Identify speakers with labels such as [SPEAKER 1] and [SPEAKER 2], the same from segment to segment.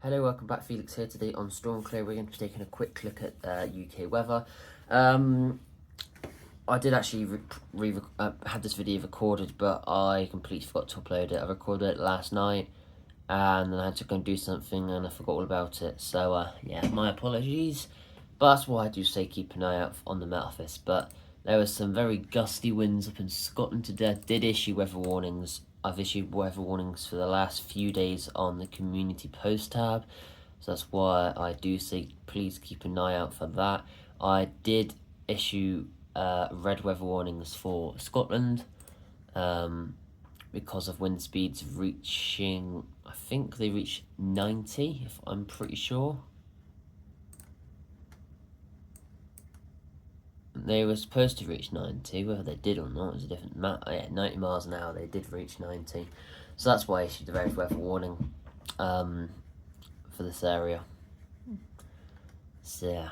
[SPEAKER 1] Hello, welcome back. Felix here. Today on Storm Clear, we're going to be taking a quick look at UK weather. I did actually have this video recorded, but I completely forgot to upload it. I recorded it last night, and then I had to go and do something, and I forgot all about it. So, yeah, my apologies. But that's why I do say keep an eye out on the Met Office. But there was some very gusty winds up in Scotland today. I did issue weather warnings. I've issued weather warnings for the last few days on the community post tab, so that's why I do say please keep an eye out for that. I did issue red weather warnings for Scotland because of wind speeds reaching, I think they reached 90, if I'm pretty sure. They were supposed to reach 90, whether they did or not is a different matter. Yeah, 90 miles an hour, they did reach 90. So that's why I issued the red weather warning for this area. So, yeah.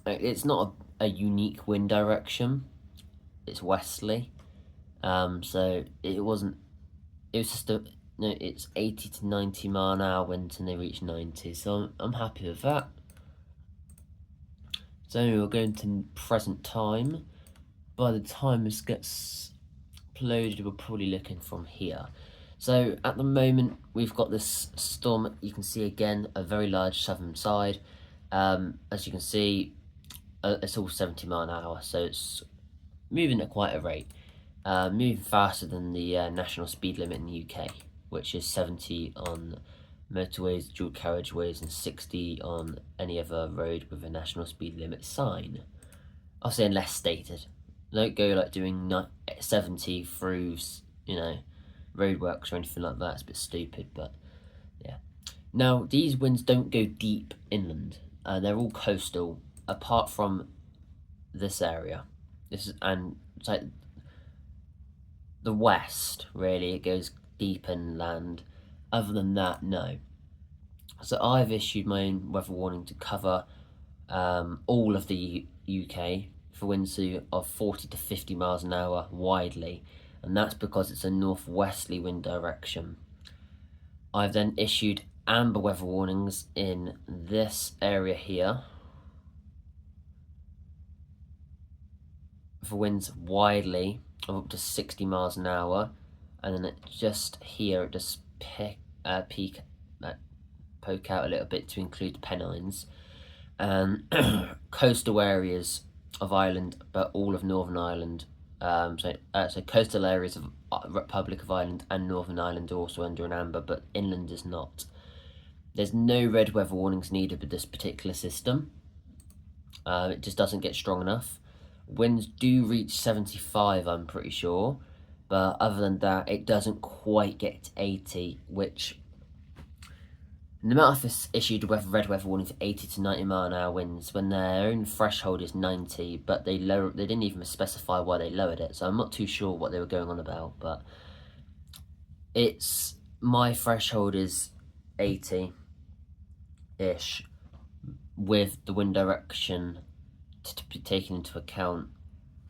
[SPEAKER 1] It's not a unique wind direction. It's westerly. So it wasn't, it was just it's 80 to 90 mile an hour winds and they reach 90. So I'm happy with that. So anyway, we're going to present time. By the time this gets uploaded, we're probably looking from here. So at the moment, we've got this storm. You can see again a very large southern side. As you can see, it's all 70 mile an hour, so it's moving at quite a rate. Moving faster than the national speed limit in the UK, which is 70 on motorways, dual carriageways, and 60 on any other road with a national speed limit sign. I'll say unless stated. Don't go like doing 70 through, roadworks or anything like that. It's a bit stupid, but yeah. Now, these winds don't go deep inland. They're all coastal, apart from this area. It's like the west, really. It goes deep inland. Other than that, no. So I've issued my own weather warning to cover all of the UK for winds of 40 to 50 miles an hour widely, and that's because it's a northwesterly wind direction. I've then issued amber weather warnings in this area here for winds widely of up to 60 miles an hour, and then it just poke out a little bit to include the Pennines and coastal areas of Ireland, but all of Northern Ireland. So coastal areas of Republic of Ireland and Northern Ireland are also under an amber, but inland is not. There's no red weather warnings needed with this particular system. It just doesn't get strong enough. Winds do reach 75, I'm pretty sure, but other than that, it doesn't quite get to 80, which the Met Office issued a red weather warning for 80 to 90 mile an hour winds when their own threshold is 90, but they didn't even specify why they lowered it, so I'm not too sure what they were going on about, but my threshold is 80-ish with the wind direction to be taken into account,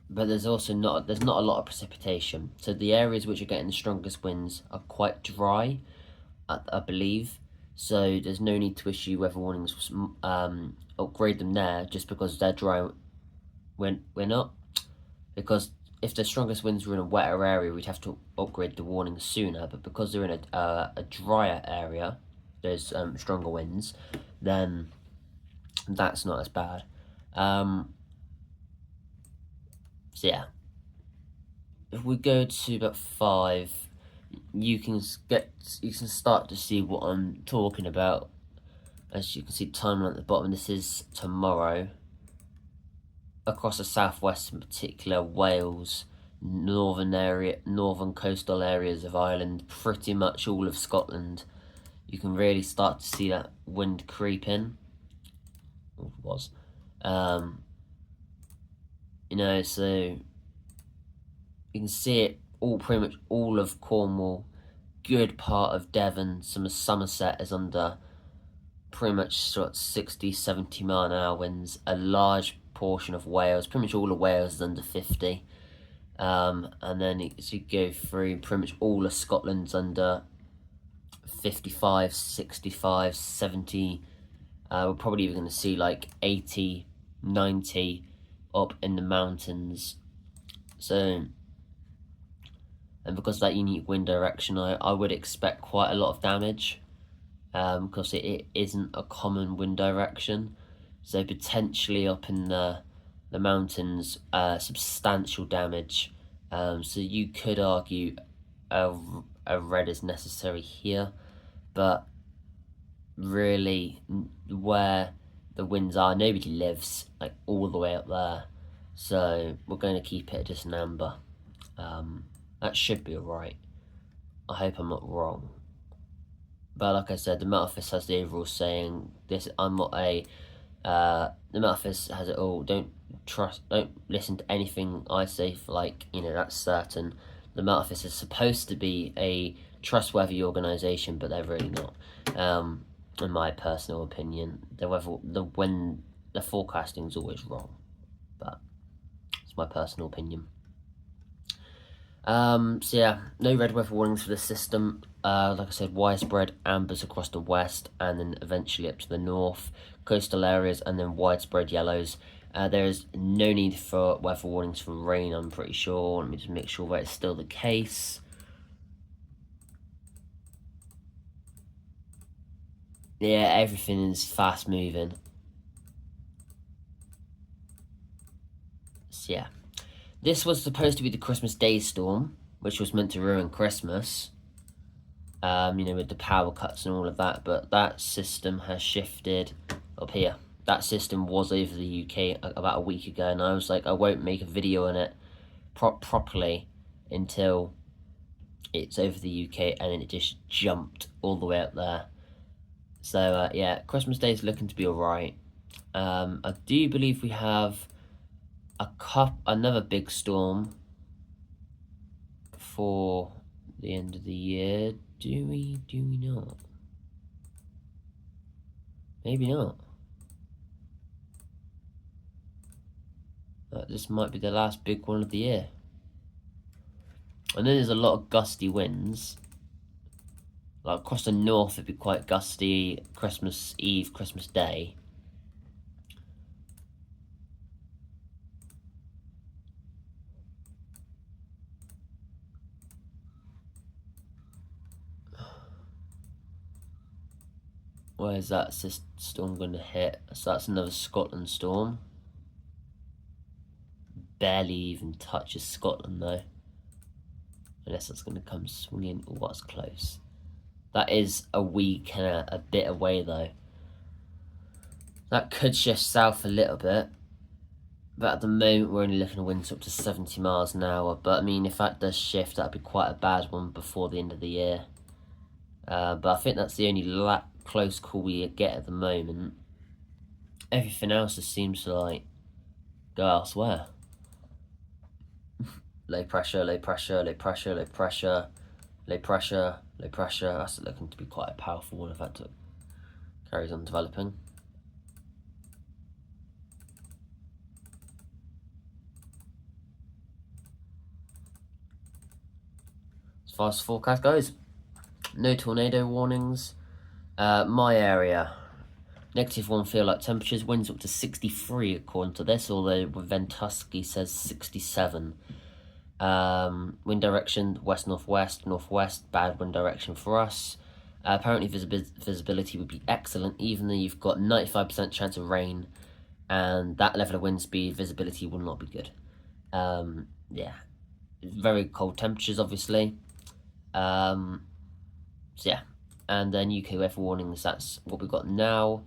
[SPEAKER 1] but there's also not a lot of precipitation, so the areas which are getting the strongest winds are quite dry, I believe. So there's no need to issue weather warnings, upgrade them there just because they're dry. We're not, because if the strongest winds were in a wetter area, we'd have to upgrade the warnings sooner. But because they're in a drier area, there's stronger winds, then that's not as bad. So yeah, if we go to about 5. You can start to see what I'm talking about. As you can see, timeline at the bottom. This is tomorrow. Across the southwest, in particular, Wales, northern coastal areas of Ireland, pretty much all of Scotland. You can really start to see that wind creep in. Or it was, so you can see it. Pretty much all of Cornwall, good part of Devon, some of Somerset is under pretty much sort of 60, 70 mile an hour winds. A large portion of Wales, pretty much all of Wales is under 50. And then as you go through, pretty much all of Scotland's under 55, 65, 70. We're probably even going to see like 80, 90 up in the mountains. So, and because of that unique wind direction, I would expect quite a lot of damage, because it isn't a common wind direction. So potentially up in the mountains, substantial damage. So you could argue a red is necessary here, but really where the winds are, nobody lives like all the way up there, so we're going to keep it just an amber. That should be alright. I hope I'm not wrong, but like I said, the Met Office has the overall saying this. I'm not a the Met Office has it all. Don't listen to anything I say for, like, you know, that's certain. The Met Office is supposed to be a trustworthy organisation, but they're really not. In my personal opinion, when the forecasting is always wrong, but it's my personal opinion. So yeah, no red weather warnings for the system. Like I said, widespread ambers across the west, and then eventually up to the north, coastal areas, and then widespread yellows. There is no need for weather warnings for rain, I'm pretty sure. Let me just make sure that it's still the case. Yeah, everything is fast moving. So yeah, this was supposed to be the Christmas Day storm, which was meant to ruin Christmas. You know, with the power cuts and all of that, but that system has shifted up here. That system was over the UK about a week ago, and I was like, I won't make a video on it properly until it's over the UK, and then it just jumped all the way up there. So yeah, Christmas Day is looking to be alright. I do believe we have another big storm for the end of the year. Do we not? Maybe not. This might be the last big one of the year. I know there's a lot of gusty winds. Like across the north, it'd be quite gusty. Christmas Eve, Christmas Day. Where is that storm going to hit? So that's another Scotland storm. Barely even touches Scotland though. Unless it's going to come swinging. Oh, that's close. That is a week and a bit away though. That could shift south a little bit. But at the moment we're only looking at winds up to 70 miles an hour. But I mean, if that does shift, that'd be quite a bad one before the end of the year. But I think that's the only close call we get at the moment. Everything else just seems to like go elsewhere. Low pressure, low pressure, low pressure, low pressure, low pressure, low pressure. That's looking to be quite a powerful one if that carries on developing. As far as the forecast goes, no tornado warnings. My area, -1 feel like temperatures, winds up to 63 according to this, although Ventusky says 67. Wind direction, west-northwest, northwest, bad wind direction for us. Apparently visibility would be excellent, even though you've got 95% chance of rain, and that level of wind speed, visibility will not be good. Yeah, very cold temperatures, obviously. So yeah, and then UK weather warnings, that's what we've got now,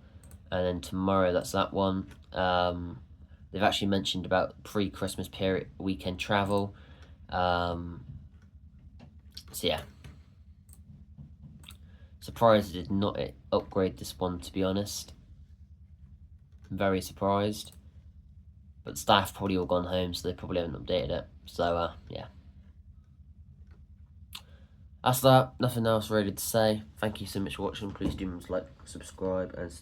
[SPEAKER 1] and then tomorrow, that's that one. They've actually mentioned about pre-Christmas period weekend travel. So yeah, surprised it did not upgrade this one, to be honest. I'm very surprised, but staff probably all gone home, so they probably haven't updated it. So yeah, that's that. Nothing else really to say. Thank you so much for watching. Please do like, subscribe, and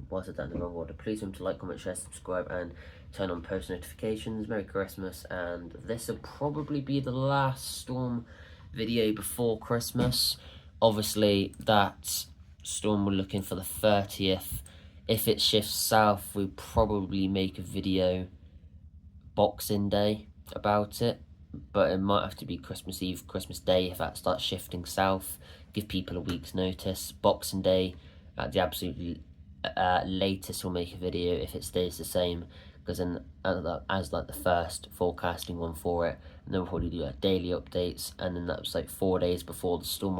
[SPEAKER 1] why is it down in the wrong order? Please remember to like, comment, share, subscribe, and turn on post notifications. Merry Christmas, and this will probably be the last storm video before Christmas. Obviously, that storm we're looking for the 30th. If it shifts south, we'll probably make a video Boxing Day about it, but it might have to be Christmas Eve, Christmas Day if that starts shifting south. Give people a week's notice. Boxing Day at the absolute latest we'll make a video if it stays the same, because then as like the first forecasting one for it, and then we'll probably do like daily updates, and then that's like 4 days before the storm